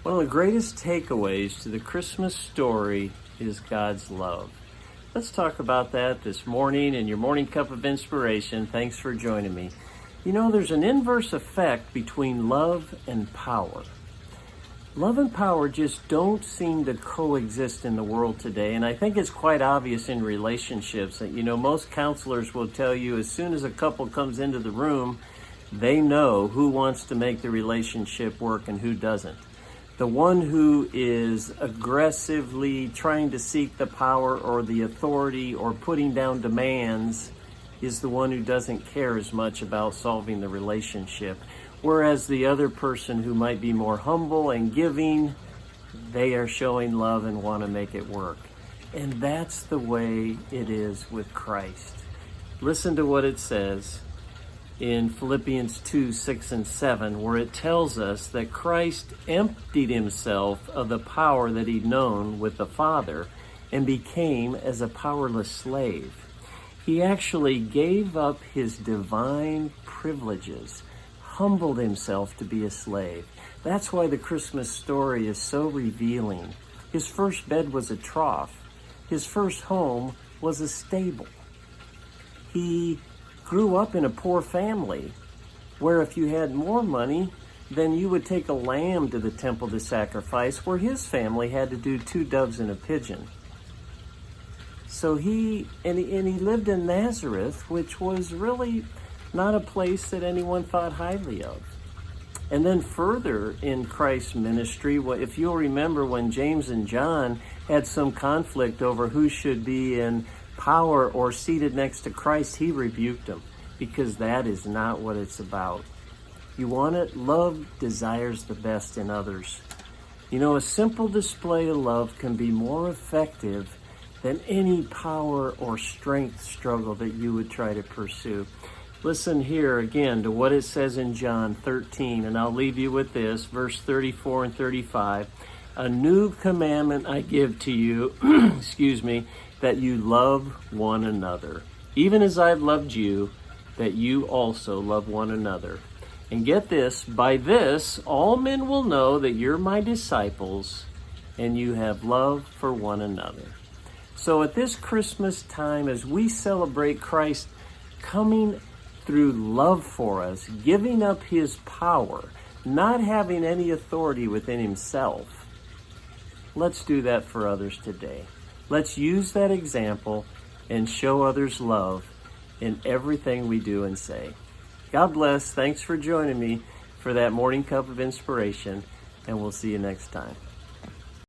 One of the greatest takeaways to the Christmas story is God's love. Let's talk about that this morning in your morning cup of inspiration. Thanks for joining me. You know, there's an inverse effect between love and power. Love and power just don't seem to coexist in the world today, and I think it's quite obvious in relationships that, most counselors will tell you as soon as a couple comes into the room, they know who wants to make the relationship work and who doesn't. The one who is aggressively trying to seek the power or the authority or putting down demands is the one who doesn't care as much about solving the relationship. Whereas the other person who might be more humble and giving, they are showing love and want to make it work. And that's the way it is with Christ. Listen to what it says in Philippians 2, 6 and 7, where it tells us that Christ emptied himself of the power that he'd known with the Father and became as a powerless slave. He actually gave up his divine privileges, humbled himself to be a slave. That's why the Christmas story is so revealing. His first bed was a trough. His first home was a stable. He grew up in a poor family where if you had more money, then you would take a lamb to the temple to sacrifice, where his family had to do 2 doves and a pigeon. So he lived in Nazareth, which was really not a place that anyone thought highly of. And then further in Christ's ministry, if you'll remember when James and John had some conflict over who should be in power or seated next to Christ, he rebuked them, because that is not what it's about. You want it? Love desires the best in others. A simple display of love can be more effective than any power or strength struggle that you would try to pursue. Listen here again to what it says in John 13, and I'll leave you with this, verse 34 and 35. A new commandment I give to you, that you love one another. Even as I've loved you, that you also love one another. And get this, by this all men will know that you're my disciples and you have love for one another. So at this Christmas time, as we celebrate Christ coming through love for us, giving up his power, not having any authority within himself, let's do that for others today. Let's use that example and show others love in everything we do and say. God bless. Thanks for joining me for that morning cup of inspiration, and we'll see you next time.